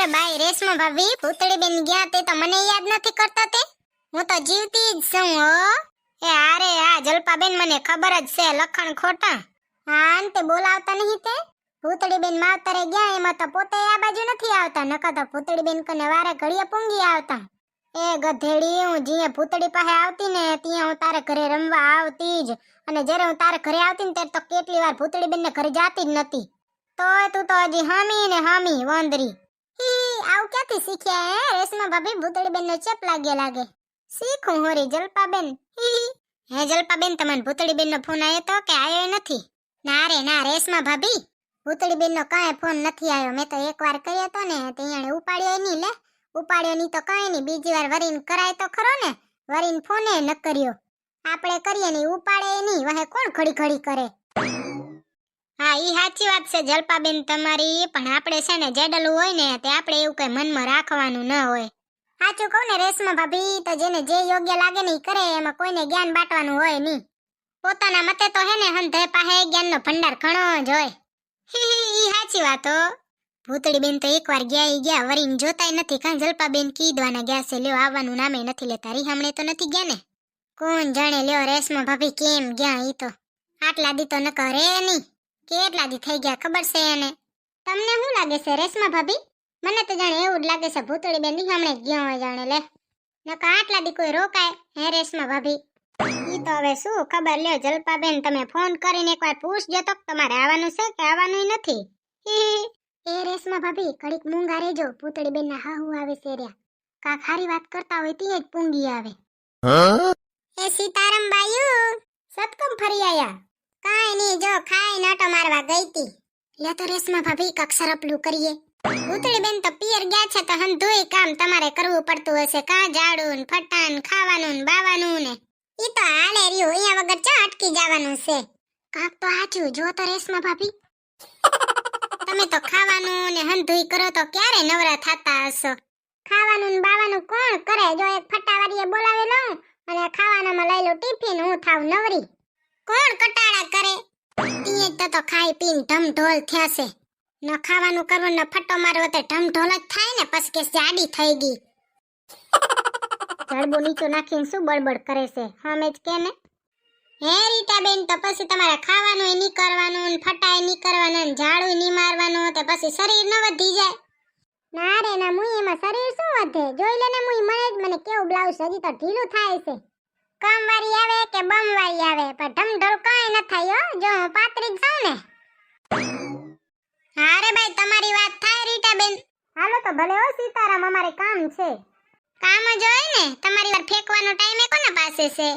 અરે બાઈ રેશમા ભાભી ભૂતળી બેન ગયા તે તો મને યાદ નથી કરતા તે હું તો જીવતી જ છું હો એ અરે આ જલપા બેન મને ખબર જ છે લખણ ખોટા હા ને તે બોલાવતા નહીં તે ભૂતળી બેન માવતરે ગયા એમાં તો પોતે આ બાજુ નથી આવતા નકા તો ભૂતળી બેન કને વારે ઘડીએ પૂંગી આવતા એ ગધેડી હું જીએ ભૂતળી પાસે આવતી ને ત્યાં હું તારે ઘરે રમવા આવતી જ અને જ્યારે હું તારે ઘરે આવતી ને ત્યારે તો કેટલી વાર ભૂતળી બેન ને ઘરે જાતી જ નથી તોય તું તો હજી હામી ને હામી વંદરી હી આવું ક્યાંથી શીખ્યા હે રેશમા ભાભી ભૂતળી બેન નો ચેપ લાગે લાગે શીખું હોરી જલપા બેન હી હે જલપા બેન તમને ભૂતળી બેન નો ફોન આવ્યો તો કે આવ્યો નથી ના રે ના રેશમા ભાભી ભૂતળી બેન નો કાંઈ ફોન નથી આવ્યો મેં તો એકવાર કર્યો તો ને તે એણે ઉપાડ્યો નહીં લે ઉપાડ્યો નહીં તો કાંઈ નહીં બીજી વાર વરીન કરાય તો ખરો ને વરીન ફોને ન કર્યો આપણે કરીએ નહીં ઉપાડે નહીં વહે કોણ ઘડી ઘડી કરે હા ઈ સાચી વાત છે જલપાબેન તમારી પણ આપણે છે ને જેડલું હોય ને તે આપણે એવું કઈ મનમાં રાખવાનું ન હોય સાચું કહું ને રેશમા ભાભી તો જેને જે યોગ્ય લાગે ને ઈ કરે એમાં કોઈને જ્ઞાન બાટવાનું હોય નહીં પોતાના મતે તો હે ને હંધે પાસે જ્ઞાનનો ભંડાર ઘણો જ હોય ઈ સાચી વાત હો ભૂતળી બેન તો એકવાર ગયા વરીને જોતાય નથી કાં જલપાબેન કીધવાના ગયા છે લ્યો આવવાનું નામે નથી લેતા રીહામણે તો નથી ગયા ને કોણ જાણે લ્યો રેશમા ભાભી કેમ ગયા ઈ તો આટલા દી તો ન કરે નહીં કેટલા દી થઈ ગયા ખબર છે એને તમને શું લાગે છે રેશમા ભાભી મને તો જાણે એવું જ લાગે છે ભૂતળી બેન રીહામણે ગયો હોય જાણે લે નકા આટલા દી કોઈ રોકાય હે રેશમા ભાભી ઈ તો હવે શું ખબર લ્યો જલપાબેન તમે ફોન કરીને એકવાર પૂછજો તો તમારે આવવાનું છે કે આવવાનું નથી એ રેશમા ભાભી ઘડીક મૂંગા રહેજો ભૂતળી બેન ના હાહુ આવે છે રહ્યા કા ખારી વાત કરતા હોય તી જ પૂંગી આવે એ સીતારામ બાયુ સતકમ ફરી આયા કાઈ ની જો ખાઈ નાટો મારવા ગઈ તી લે તો રેશમા ભાભી કક સરપલું કરીએ ભૂતળી બેન તો પિયર ગયા છે તો હંધુય કામ તમારે કરવું પડતું હશે કા ઝાડું ને ફટાન ખાવાનું ને બાવાનું ને ઈ તો હાલે રહ્યું અહીંયા વગર ચા અટકી જવાનું છે કાક તો આચું જો તો રેશમા ભાભી તમે તો ખાવાનું ને હંધુઈ કરો તો ક્યારે નવરા થાતા હશો ખાવાનું ને બાવાનું કોણ કરે જો એક ફટાવારીએ બોલાવેલો અને ખાવાનામાં લઈ લો ટિફિન હું થાવ નવરી કોણ કટાળા કરે તીએ તો ખાઈ પીને ઢમઢોલ થયા છે ન ખાવાનું કરવું ને ફટો મારવો તો ઢમઢોલ જ થાય ને પછી કે જાડી થઈ ગઈ જડબો નીચો નાખીને શું બળબડ કરે છે હમે જ કે ને હે રીટા બેન તો પછી તમારે ખાવાનું નહીં કરવાનું ને ફટાય નહીં કરવાનું ને ઝાડુ નહીં મારવાનું તો પછી શરીર ન વધી જાય ના રે ના મુઈ એમાં શરીર શું વધે જોઈ લે ને મુઈ મને કેવું બ્લાઉઝ હજી તો ઢીલું થાય છે કામ વાળી આવે કે બમ વાળી આવે પણ ઢમઢોલ કાંઈ ન થાય હો જો હું પાતળી જ છું ને હા રે ભાઈ તમારી વાત થાય રીટા બેન હાલો તો ભલે હો સીતારામ અમારે કામ છે કામ જ હોય ને તમારી વાર ફેંકવાનો ટાઈમ કોના પાસે છે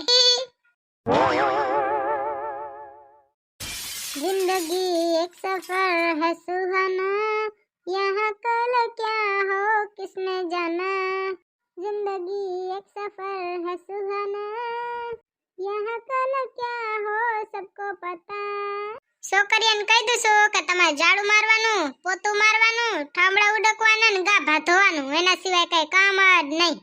जिंदगी एक सफर है सुहाना यहाँ कल क्या हो किसने जाना जिंदगी एक सफर है सुहाना यहाँ कल क्या हो सबको पता છોકરીઓને કહી દઉં કે તમારે ઝાડુ મારવાનું પોતું મારવાનું ઠામડા ઉડકવાના ને ગાભા ધોવાનું એના સિવાય કઈ કામ જ નહીં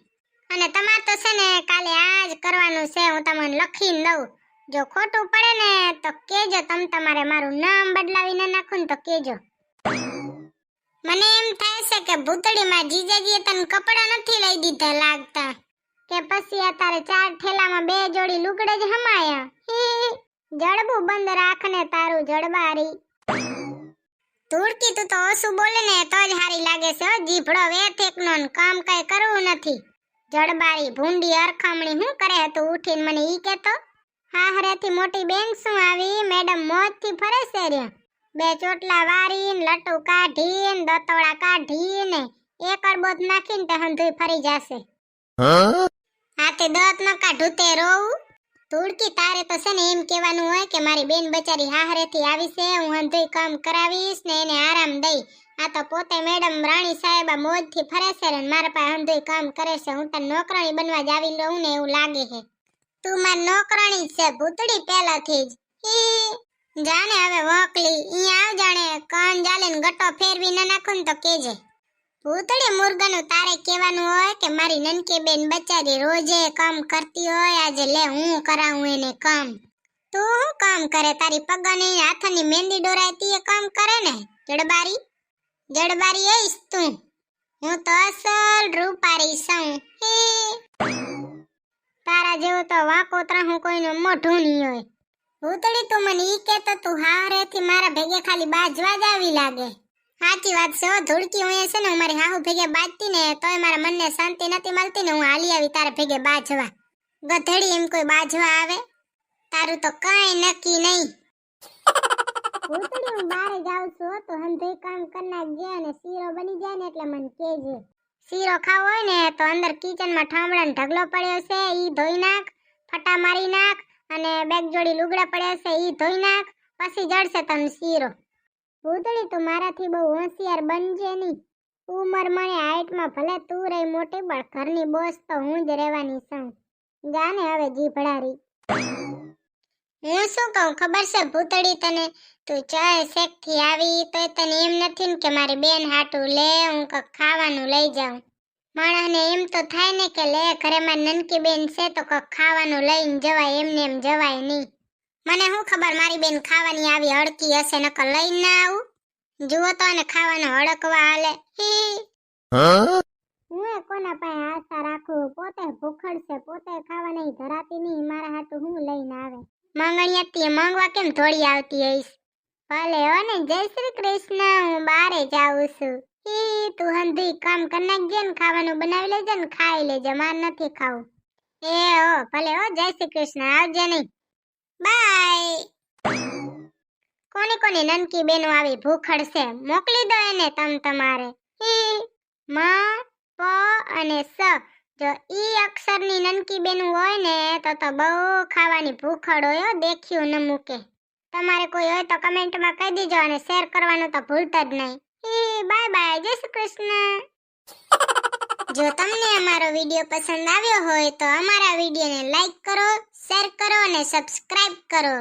અને તમારે તો છે ને કાલે આ જ કરવાનું છે હું તમને લખીને દઉં જો ખોટું પડે ને તો કેજો તમારે મારું નામ બદલાવીને નાખું ને તો કેજો મને એમ થાય છે કે ભૂતળીમાં જીજાજીએ તને કપડા નથી લઈ દીધા લાગતા કે પછી અત્યારે 4 ઠેલામાં 2 જોડી લુગડે જ હમાયા જડબું બંધ રાખને તારું જડબારી ધૂળકી તું તો ઓછું બોલે ને તો જ હારી લાગે છે જીભડો વેથેકનો ને કામ કઈ કરવું નથી જડબારી ભૂંડી અરખામણી હું કરે તું ઉઠીને મને ઈ કેતો હાહરેથી મોટી બેન શું આવી મેડમ મોજથી ફરે છે રે 2 ચોટલા વારીને લટુ કાઢીને દતોડા કાઢીને એક અડબોત નાખીને તે હંધુઈ ફરી જાશે હાથે દત ન કાઢું તે રોવું ધૂળકી તારે તો છે ને એમ કહેવાનું હોય કે મારી બેન બચારી હાહરેથી આવી છે હું હંધુઈ કામ કરાવીશ ને એને આરામ દઈ આ તો પોતે મેડમ રાણી સાહેબા મોજથી ફરે છે ને મારા પાસે હંધુઈ કામ કરે છે હું તને નોકરાણી બનવા જ આવી રહું ને એવું લાગે છે તું માર નોકરાણી છે ભૂતડી પહેલાથી જ જાણે હવે વોકલી ઈ આવ જાણે કાન જાલે ને ગટો ફેરવી ન નાખું ને તો કેજે ભૂતડી મુર્ગાનું તારે કહેવાનું હોય કે મારી નનકી બેન બચારી રોજે કામ કરતી હોય આજે લે હું કરાવું એને કામ તું શું કામ કરે તારી પગાની હાથની મહેંદી ડોરાયતી એ કામ કરે ને જડબારી એઈશ તું હું તો અસલ રૂપારી છું. હે તારા જેવું તો વાંકો ત્રાહું કોઈનું મોઢું નહીં હોય. ભૂતળી તું મને ઈ કહેતો તું હારેથી મારા ભેગે ખાલી બાજવા જ આવી લાગે. સાચી વાત છે. ધૂળકી હું છે ને મારી હાહુ ભેગે બાજતી ને તોય મારા મનને શાંતિ નથી મળતી ને હું હાલી આવી તારા ભેગે બાજવા. ગધેડી એમ કોઈ બાજવા આવે? તારું તો કાંઈ નક્કી નહીં. ભૂતળી હું બારે જાઉં છું તો હંધઈ કામ કરી નાખજે અને શીરો બની જાય ને એટલે મને કહેજે. શીરો ખાવો હોય ને તો અંદર કિચનમાં ઠામડાનો ઢગલો પડ્યો છે ઈ ધોઈ નાખ, ફટા મારી નાખ અને બેગ જોડી લુગડા પડ્યા છે ઈ ધોઈ નાખ, પછી જડશે તને શીરો. ભૂતળી તું મારાથી બહુ હોશિયાર બનજે નહીં. ઉંમર મને હાઈટમાં ભલે તું રહી મોટી પણ ઘરની બોસ તો હું જ રહેવાની છું. જાને હવે જીભડારી. હું શું કહું ખબર છે ભૂતળી તને? તું ચાય શેક થી આવી તો તને એમ નથી ને કે મારી બેન હાટું લે હું કઈક ખાવાનું લઈ જાઉં. માણસને એમ તો થાય ને કે લે ઘરે મારી નનકી બેન છે તો કઈક ખાવાનું લઈને જવાય, એમને એમ જવાય નહીં. મને શું ખબર મારી બેન ખાવાની આવી હડકી હશે નકર લઈને ના આવું. જુઓ તો એને ખાવાનો હડકવા હાલે. હું કોના પાસે આશા રાખું? પોતે ભૂખડ છે, પોતે ખાવા નહીં ધરાતી નહીં, મારા હાટું હું લઈને આવે. માંગણિયાથી માંગવા કેમ થોડી આવતી હઈશ? ભલે હો ને. જય શ્રી કૃષ્ણ. હું બારે જાઉં છું. તું હંધી કામ કરી નાખજે ને ખાવાનું બનાવી લેજે ને ખાઈ લેજે, માર નથી ખાવું. એ હો ભલે હો. જય શ્રી કૃષ્ણ. આવજે નહીં. બાય. કોની કોની નનકી બેનો આવી ભૂખડ છે મોકલી દો એને તમારે. મ પ અને સ જો ઈ અક્ષરની નનકી બેનું હોય ને તો બહુ ખાવાની ભૂખડ હોય. દેખ્યું ન મૂકે. તમારે કોઈ હોય તો કમેન્ટમાં કહી દેજો અને શેર કરવાનું તો ભૂલતા જ નહીં. Bye bye. જય શ્રી કૃષ્ણ. જો તમને અમારો વિડીયો પસંદ આવ્યો હોય તો અમારા વિડીયોને લાઈક કરો, શેર કરો અને સબસ્ક્રાઇબ કરો.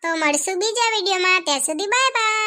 તો મળશું બીજા વિડીયોમાં. ત્યાં સુધી બાય બાય.